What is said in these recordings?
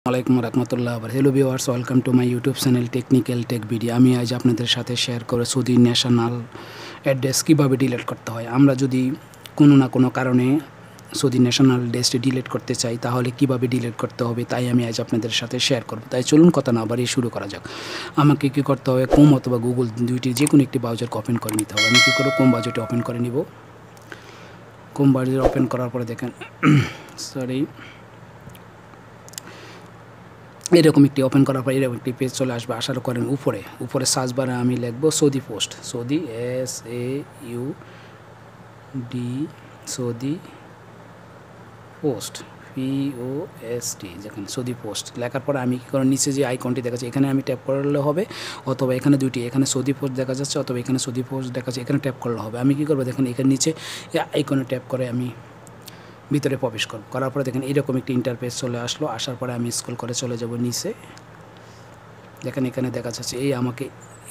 আসসালামু আলাইকুম রহমতুল্লাহ। Hello viewers, welcome to my YouTube channel technical tech video. আমি আজ আপনাদের সাথে শেয়ার করে সৌদি ন্যাশনাল অ্যাড্রেস কীভাবে ডিলিট করতে হয়। আমরা যদি কোনো না কোনো কারণে সৌদি ন্যাশনাল অ্যাড্রেসটি ডিলিট করতে চাই তাহলে কিভাবে ডিলিট করতে হবে তাই আমি আজ আপনাদের সাথে শেয়ার করব। তাই চলুন কথা না বাড়িয়ে শুরু করা যাক। আমাকে কী করতে হবে, ক্রোম অথবা গুগল দুইটি যে কোনো একটি ব্রাউজারকে ওপেন করে নিতে হবে। আমি কী করব, ক্রোম ব্রাউজারটি ওপেন করে নিব। ক্রোম ব্রাউজার ওপেন করার পরে দেখেন এরকম একটি ওপেন করার পর এরকম একটি পেজ চলে আসবে। আসার করেন উপরে সার্চ বারে আমি লিখব Saudi post, Saudi Saudi post POST, যেখানে সৌদি পোস্ট লেখার পরে আমি কী করে নিচে যে আইকনটি দেখাচ্ছে এখানে আমি ট্যাপ করলে হবে, অথবা এখানে দুইটি, এখানে সৌদি পোস্ট দেখা যাচ্ছে অথবা এখানে সৌদি পোস্ট দেখা যাচ্ছে, এখানে ট্যাপ করলে হবে। আমি কী করবো দেখেন এখানে নিচে আইকনে ট্যাপ করে আমি ভিতরে প্রবেশ করব। করার পরে দেখেন এরকম একটি ইন্টারফেস চলে আসলো। আসার পরে আমি স্ক্রল করে চলে যাব নিচে। দেখেন এখানে দেখা যাচ্ছে আমাকে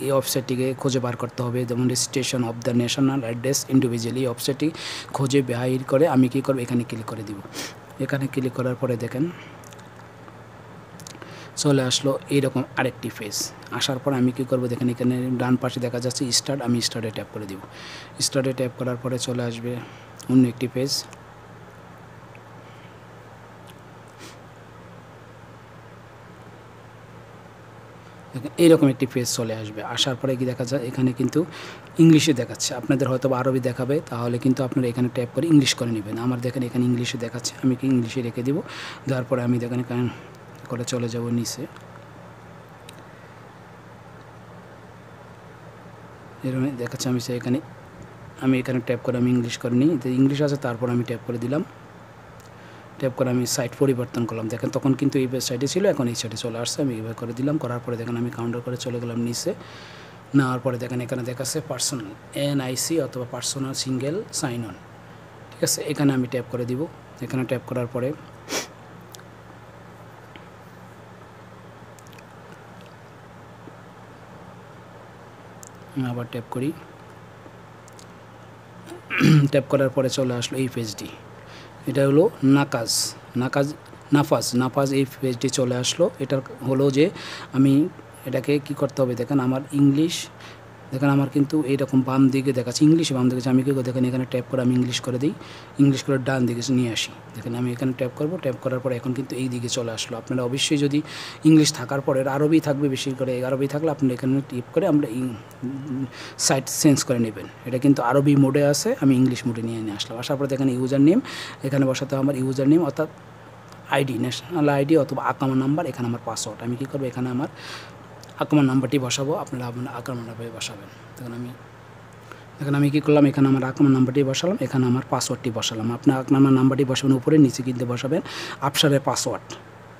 এই ওয়েবসাইটটিকে খুঁজে বার করতে হবে, যেমন registration of the national address individual. এই ওয়েবসাইটটি খুঁজে বাহির করে আমি কী করব, এখানে ক্লিক করে দিব। এখানে ক্লিক করার পরে দেখেন চলে আসলো এইরকম আরেকটি পেজ। আসার পর আমি কী করব দেখেন এখানে ডান পাশে দেখা যাচ্ছে স্টার্ট, আমি স্টার্টে ট্যাপ করে দিব। স্টার্টে ট্যাপ করার পরে চলে আসবে অন্য একটি পেজ। এইরকম একটি পেজ চলে আসবে। আসার পরে কি দেখা যায় এখানে কিন্তু ইংলিশে দেখাচ্ছে, আপনাদের হয়তো আরবি দেখাবে, তাহলে কিন্তু আপনারা এখানে ট্যাপ করে ইংলিশ করে নেবেন। আমার দেখেন এখানে ইংলিশে দেখাচ্ছে, আমি কি ইংলিশে রেখে দিব। দেওয়ার পরে আমি দেখেন এখানে করে চলে যাব নিচে। এরকম দেখাচ্ছে, আমি এখানে ট্যাপ করে আমি ইংলিশ করে নিই। ইংলিশ আছে, তারপর আমি ট্যাপ করে দিলাম। ট্যাপ করে আমি সাইট পরিবর্তন করলাম। দেখেন তখন কিন্তু এই সাইটে ছিল, এখন এই সাইটে চলে আসছে। আমি এইভাবে করে দিলাম। করার পরে দেখেন আমি কাউন্টার করে চলে গেলাম নিচে। নেওয়ার পরে দেখেন এখানে দেখাচ্ছে পার্সোনাল NIC অথবা পার্সোনাল সিঙ্গেল সাইন অন, ঠিক আছে। এখানে আমি ট্যাপ করে দিব। এখানে ট্যাপ করার পরে আবার ট্যাপ করি। ট্যাপ করার পরে চলে আসলো এই পেজটি। এটা হলো নাফাজ এই পেজটি চলে আসলো। এটা হলো যে আমি এটাকে কি করতে হবে দেখেন আমার ইংলিশ, দেখেন আমার কিন্তু এইরকম বাম দিকে দেখাচ্ছে ইংলিশ, বাম দিকে আমি কি দেখেন এখানে ট্যাপ করে আমি ইংলিশ করে দিই। ইংলিশ করে ডান দিকে নিয়ে আসি। দেখেন আমি এখানে ট্যাপ করব। ট্যাপ করার পরে এখন কিন্তু এই দিকে চলে আসলো। আপনারা অবশ্যই যদি ইংলিশ থাকার পরে আরবি থাকবে, বেশি করে আরবি থাকলে আপনারা এখানে টিপ করে আমরা সাইট চেঞ্জ করে নেবেন। এটা কিন্তু আরবি মোডে আছে, আমি ইংলিশ মোডে নিয়ে আসলাম। আসার পরে দেখেন ইউজার নেম এখানে বসাতে হবে, আমার ইউজার নেম অর্থাৎ আইডি, ন্যাশনাল আইডি অথবা আকামা নাম্বার। এখানে আমার পাসওয়ার্ড, আমি কী করবো এখানে আমার আকামা নাম্বারটি বসাবো। আপনারা আকামা নাম্বারে বসাবেন। দেখেন আমি কী করলাম, এখানে আমার আকামা নাম্বারটি বসালাম, এখানে আমার পাসওয়ার্ডটি বসালাম। আপনার আকামা নাম্বারটি বসাবেন উপরে, নিচে কিন্তু বসাবেন আফসারের পাসওয়ার্ড।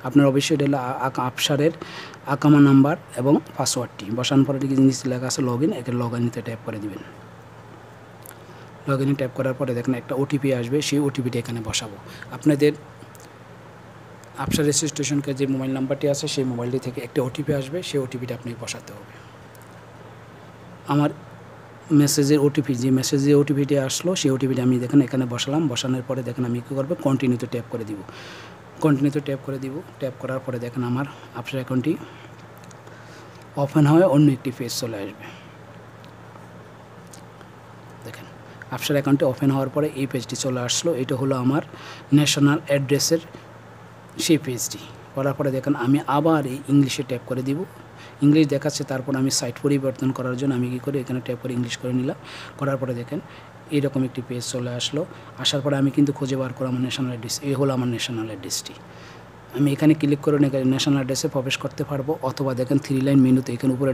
আপনার অবশ্যই এটা আফসারের আকামা নাম্বার এবং পাসওয়ার্ডটি বসানোর পরে নিচে লেখা আছে লগ ইন, এখানে লগ ইনতে ট্যাপ করে দেবেন। লগ ইনে ট্যাপ করার পরে দেখেন একটা OTP আসবে, সেই OTPটি এখানে বসাবো। আপনাদের আফসার রেজিস্ট্রেশনকে যে মোবাইল নাম্বারটি আছে সেই মোবাইলটি থেকে একটা OTP আসবে, সেই OTPটা আপনাকে বসাতে হবে। আমার মেসেজের OTPটি আসলো, সেই OTPটি আমি দেখেন এখানে বসালাম। বসানোর পরে দেখেন আমি কী করবো, কন্টিনিউতে ট্যাপ করে দিব। ট্যাপ করার পরে দেখেন আমার আফসার অ্যাকাউন্টটি ওপেন হয়ে অন্য একটি পেজ চলে আসবে। দেখেন আফসার অ্যাকাউন্টটি ওপেন হওয়ার পরে এই পেজটি চলে আসলো। এটা হলো আমার ন্যাশনাল অ্যাড্রেসের সেই পেজটি। করার পরে দেখেন আমি আবার এই ইংলিশে ট্যাপ করে দিব। ইংলিশ দেখাচ্ছে, তারপর আমি সাইট পরিবর্তন করার জন্য আমি কী করি এখানে ট্যাপ করে ইংলিশ করে নিলাম। করার পরে দেখেন এইরকম একটি পেজ চলে আসলো। আসার পরে আমি কিন্তু খুঁজে বার করা আমার ন্যাশনাল অ্যাড্রেস, এই হলো আমার ন্যাশনাল অ্যাড্রেসটি। আমি এখানে ক্লিক করে ন্যাশনাল অ্যাড্রেসে প্রবেশ করতে পারবো, অথবা দেখেন 3 লাইন মেনুতে এখানে উপরে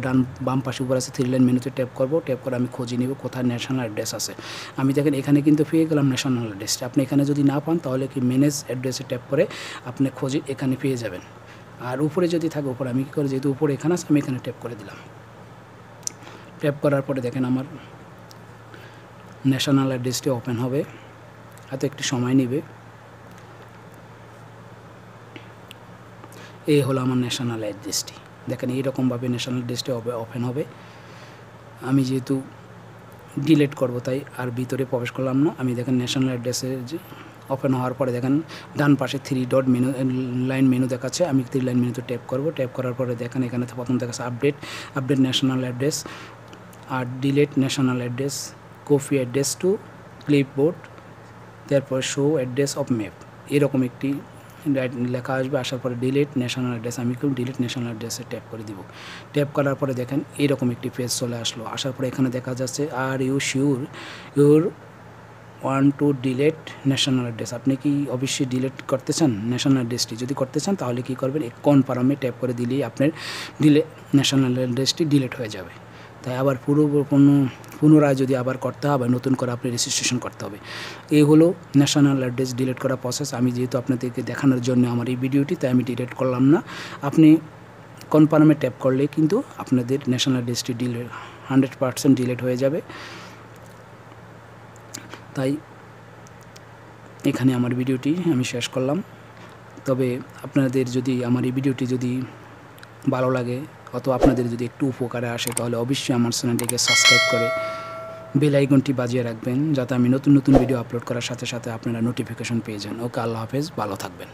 বাম পাশে উপরে আছে 3 লাইন মেনুতে ট্যাপ করব। ট্যাপ করে আমি খুঁজে নিব কোথায় ন্যাশনাল অ্যাড্রেস আছে। আমি দেখেন এখানে কিন্তু পেয়ে গেলাম ন্যাশনাল অ্যাড্রেসটা। আপনি এখানে যদি না পান তাহলে কি ম্যানেজ অ্যাড্রেসে ট্যাপ করে আপনি খুঁজে এখানে পেয়ে যাবেন। আর উপরে যদি থাকে উপরে আমি কী করি, যেহেতু উপরে এখানে আছে আমি এখানে ট্যাপ করে দিলাম। ট্যাপ করার পরে দেখেন আমার ন্যাশনাল অ্যাড্রেসটি ওপেন হবে, হয়তো একটু সময় নেবে। এই হলো আমার ন্যাশনাল অ্যাড্রেসটি। দেখেন এইরকমভাবে ন্যাশনাল অ্যাড্রেসটি ওপেন হবে। আমি যেহেতু ডিলিট করব তাই আর ভিতরে প্রবেশ করলাম না। আমি দেখেন ন্যাশনাল অ্যাড্রেসের যে ওপেন হওয়ার পরে দেখেন ডান পাশে 3 ডট মেনু লাইন মেনু দেখাচ্ছে। আমি 3 লাইন মেনুতে ট্যাপ করব। ট্যাপ করার পরে দেখেন এখানে প্রথম দেখাচ্ছে আপডেট ন্যাশনাল অ্যাড্রেস আর delete national address, copy address to clipboard, তারপর শো অ্যাড্রেস অফ ম্যাপ, এরকম একটি লেখা আসবে। আসার পরে ডিলিট ন্যাশনাল অ্যাড্রেস, আমি কেউ ডিলিট ন্যাশনাল অ্যাড্রেসে ট্যাপ করে দিব। ট্যাপ করার পরে দেখেন এরকম একটি পেজ চলে আসলো। আসার পরে এখানে দেখা যাচ্ছে are you sure your want to delete national address, আপনি কি অবশ্যই ডিলিট করতে চান ন্যাশনাল অ্যাড্রেসটি? যদি করতে চান তাহলে কী করবেন, কনফার্মে ট্যাপ করে দিলেই আপনার ন্যাশনাল অ্যাড্রেসটি ডিলিট হয়ে যাবে। তাই আবার পুনরায় যদি আবার করতে হবে, নতুন করে আপনি রেজিস্ট্রেশন করতে হবে। এই হলো ন্যাশনাল অ্যাড্রেস ডিলিট করা প্রসেস। আমি যেহেতু আপনাদেরকে দেখানোর জন্য আমার এই ভিডিওটি, তাই আমি ডিলিট করলাম না। আপনি কনফার্মে ট্যাপ করলে কিন্তু আপনাদের ন্যাশনাল অ্যাড্রেসটি 100% ডিলিট হয়ে যাবে। তাই এখানে আমার ভিডিওটি আমি শেষ করলাম। তবে আপনাদের যদি আমার এই ভিডিওটি যদি ভালো লাগে অথবা আপনাদের যদি একটু উপকারে আসে, তাহলে অবশ্যই আমার চ্যানেলটিকে সাবস্ক্রাইব করে বেল আইকনটি বাজিয়ে রাখবেন, যাতে আমি নতুন নতুন ভিডিও আপলোড করার সাথে সাথে আপনারা নোটিফিকেশন পেয়ে যান। ওকে, আল্লাহ হাফেজ, ভালো থাকবেন।